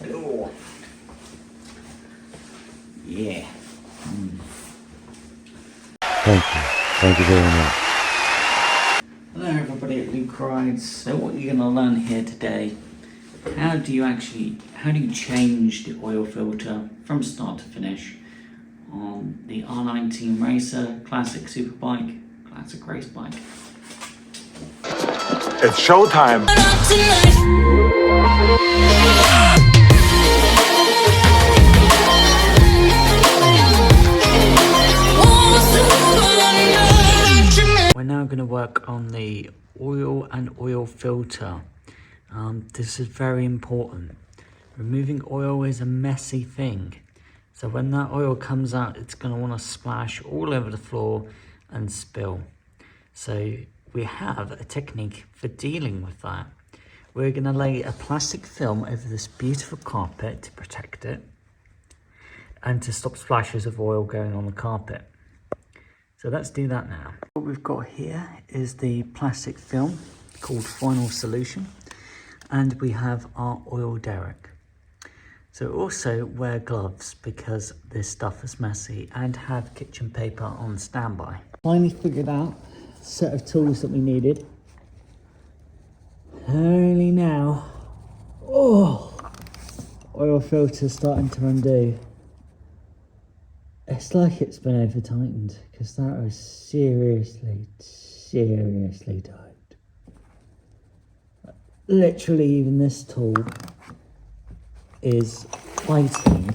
Hello. Yeah. Thank you very much. Hello everybody at Luke Rides. So what you're going to learn here today, how do you change the oil filter from start to finish on the R NineT Racer, classic superbike, classic race bike. It's showtime. We're now going to work on the oil and oil filter. This is very important. Removing oil is a messy thing. So when that oil comes out, it's going to want to splash all over the floor and spill. So we have a technique for dealing with that. We're going to lay a plastic film over this beautiful carpet to protect it and to stop splashes of oil going on the carpet. So let's do that now. What we've got here is the plastic film called Final Solution, and we have our oil derrick. So also wear gloves because this stuff is messy, and have kitchen paper on standby. Finally figured out a set of tools that we needed. Only now, oil filter starting to undo. It's like it's been over tightened because that was seriously tight. Literally even this tool is fighting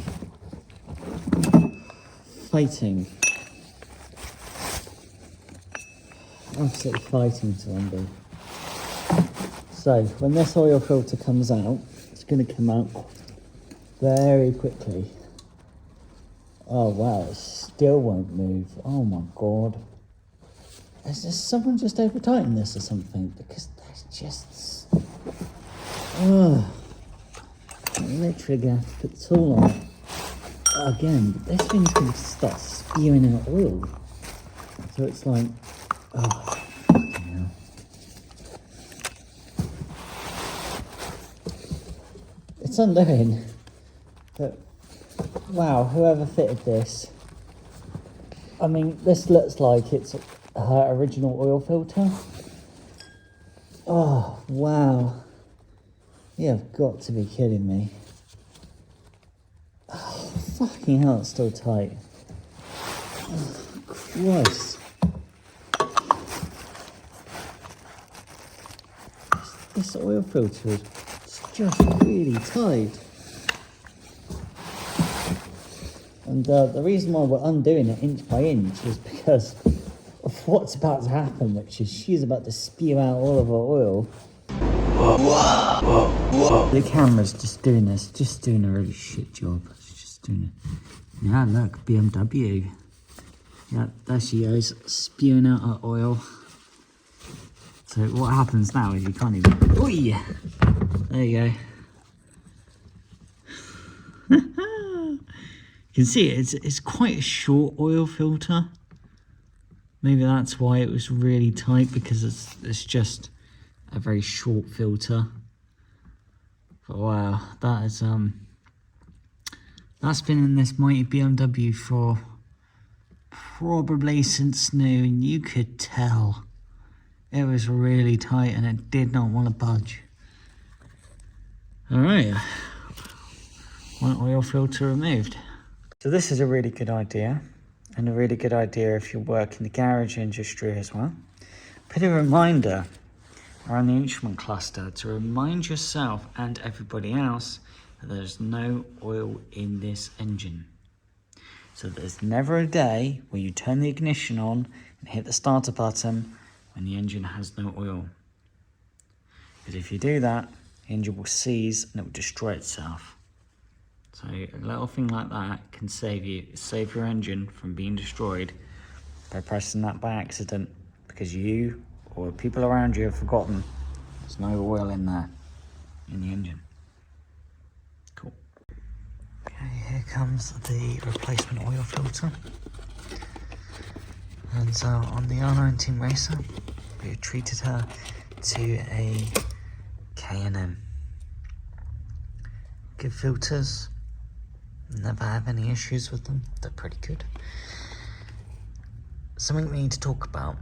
absolutely fighting to undo. So when this oil filter comes out, it's going to come out very quickly. Oh wow, it still won't move. Oh my god. Is there someone just over tightened this or something? Because that's just... I'm literally going to have to put the tool on it again. But this thing's going to start spewing out oil. So it's like... oh, fucking hell. It's undoing. But... wow, whoever fitted this. I mean, this looks like it's her original oil filter. Oh, wow. You have got to be kidding me. Oh, fucking hell, it's still tight. Oh, Christ. This oil filter is just really tight. And the reason why we're undoing it inch by inch is because of what's about to happen, which is she's about to spew out all of her oil. The camera's just doing a really shit job. It's just doing it. Yeah, look, BMW. Yeah, there she goes, spewing out her oil. So what happens now is you can't even... oh yeah! There you go. You can see it's quite a short oil filter. Maybe that's why it was really tight, because it's just a very short filter. But wow, that is that's been in this mighty BMW for probably since new, and you could tell it was really tight and it did not want to budge. All right, one oil filter removed. So this is a really good idea, and a really good idea if you work in the garage industry as well. Put a reminder around the instrument cluster to remind yourself and everybody else that there's no oil in this engine. So there's never a day where you turn the ignition on and hit the starter button when the engine has no oil. Because if you do that, the engine will seize and it will destroy itself. So a little thing like that can save your engine from being destroyed by pressing that by accident, because you or people around you have forgotten there's no oil in there, in the engine. Cool. Okay, here comes the replacement oil filter. And so on the R NineT Racer, we treated her to a K&M. good filters. Never have any issues with them. They're pretty good. Something we need to talk about.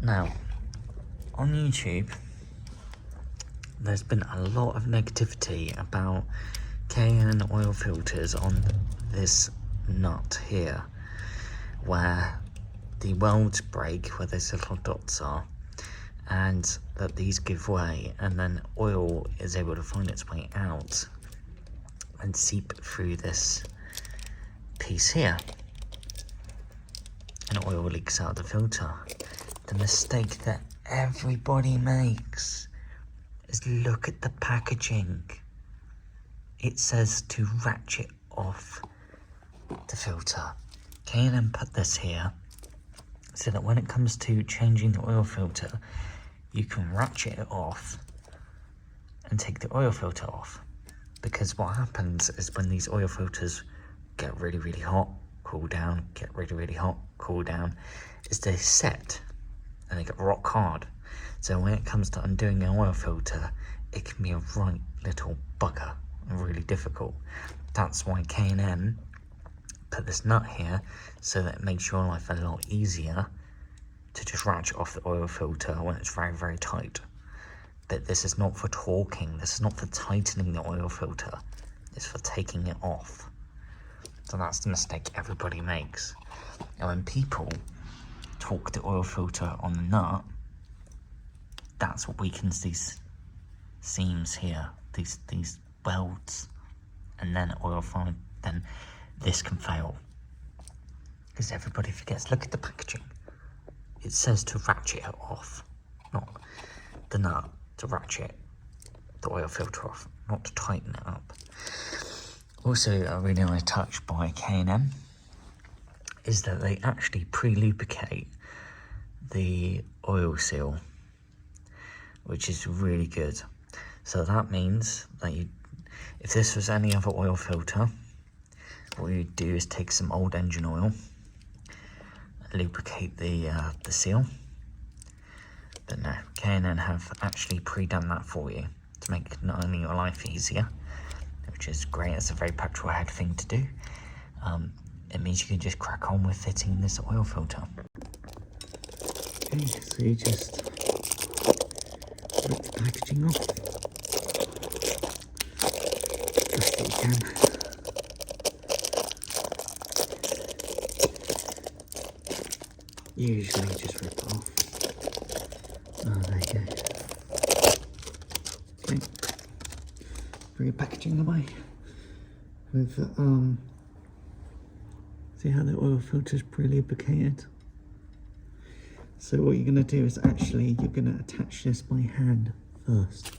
Now, on YouTube, there's been a lot of negativity about K&N oil filters on this nut here, where the welds break, where those little dots are, and that these give way, and then oil is able to find its way out and seep through this piece here, and oil leaks out of the filter. The mistake that everybody makes is look at the packaging. It says to ratchet off the filter. K&N put this here so that when it comes to changing the oil filter, you can ratchet it off and take the oil filter off. Because what happens is when these oil filters get really, really hot, cool down, get really, really hot, cool down, is they set and they get rock hard. So when it comes to undoing an oil filter, it can be a right little bugger and really difficult. That's why K&N put this nut here, so that it makes your life a lot easier to just ratchet off the oil filter when it's very, very tight. But this is not for torquing, this is not for tightening the oil filter, it's for taking it off. So that's the mistake everybody makes. And when people torque the oil filter on the nut, that's what weakens these seams here, these welds, and then then this can fail. Because everybody forgets, look at the packaging. It says to ratchet it off, not the nut, to ratchet the oil filter off, not to tighten it up. Also, a really nice touch by K&N is that they actually pre-lubricate the oil seal, which is really good. So that means that if this was any other oil filter, what you'd do is take some old engine oil, lubricate the seal. But no, K&N have actually pre-done that for you to make not only your life easier, which is great, it's a very petrol head thing to do, it means you can just crack on with fitting this oil filter. Okay, so you just rip the packaging off, best that you can. Usually just rip it off. Oh, there you go. Okay, bring your packaging away with see how the oil filter is pre-lubricated. So what you're going to do is actually you're going to attach this by hand first.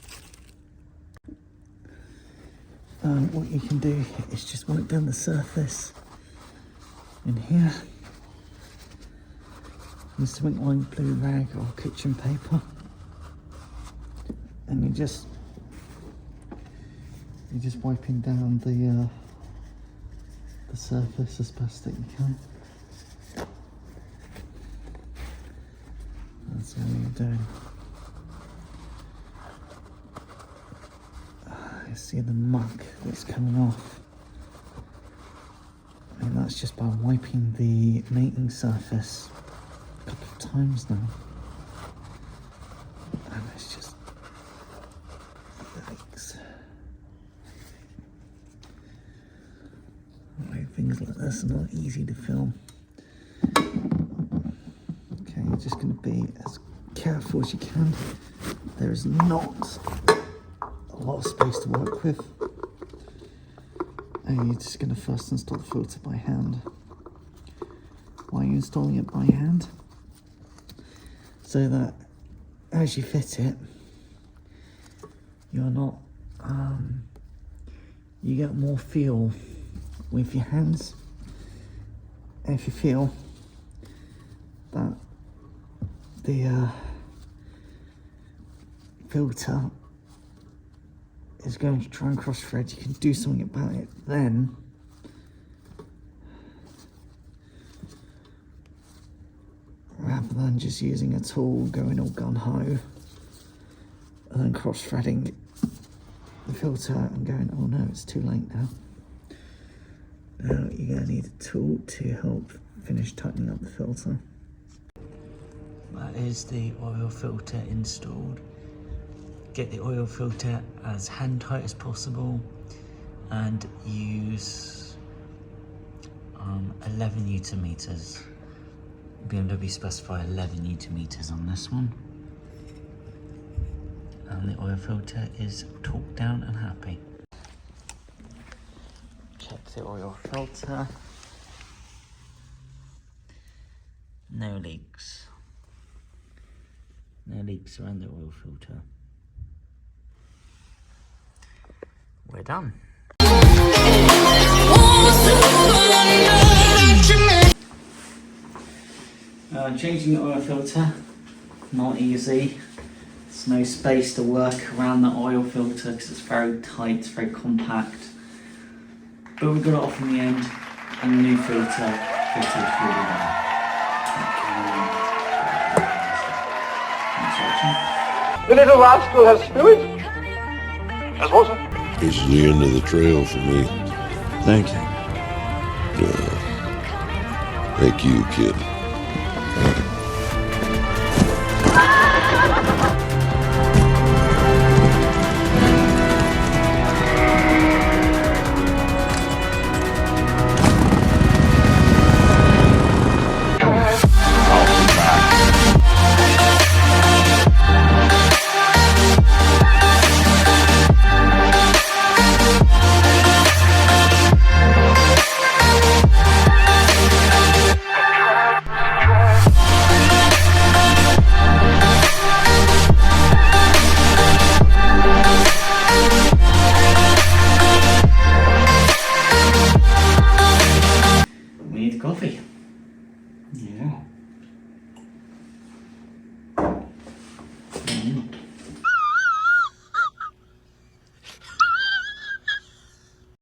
What you can do is just wipe down the surface in here with something like blue rag or kitchen paper, and you're just wiping down the surface as best that you can. That's all you're doing. You see the muck that's coming off. And that's just by wiping the mating surface a couple of times now. And it's just yikes. Things like this are not easy to film. Okay, you're just going to be as careful as you can. There is not a lot of space to work with. And you're just going to first install the filter by hand. Why are you installing it by hand? So that as you fit it, you're not, you get more feel with your hands. And if you feel that the filter is going to try and cross thread, you can do something about it then. Rather than just using a tool, going all gun-ho, and then cross-threading the filter out and going, oh no, it's too late now. Now you're going to need a tool to help finish tightening up the filter. That is the oil filter installed. Get the oil filter as hand tight as possible and use 11 Newton meters. BMW specify 11 Newton meters on this one. And the oil filter is torqued down and happy. Check the oil filter. No leaks. No leaks around the oil filter. We're done. Changing the oil filter, not easy. There's no space to work around the oil filter because it's very tight, it's very compact. But we got it off in the end, and the new filter fitted really well. The little rascal has spirit. As water. This is the end of the trail for me. Thank you. Thank you, kid.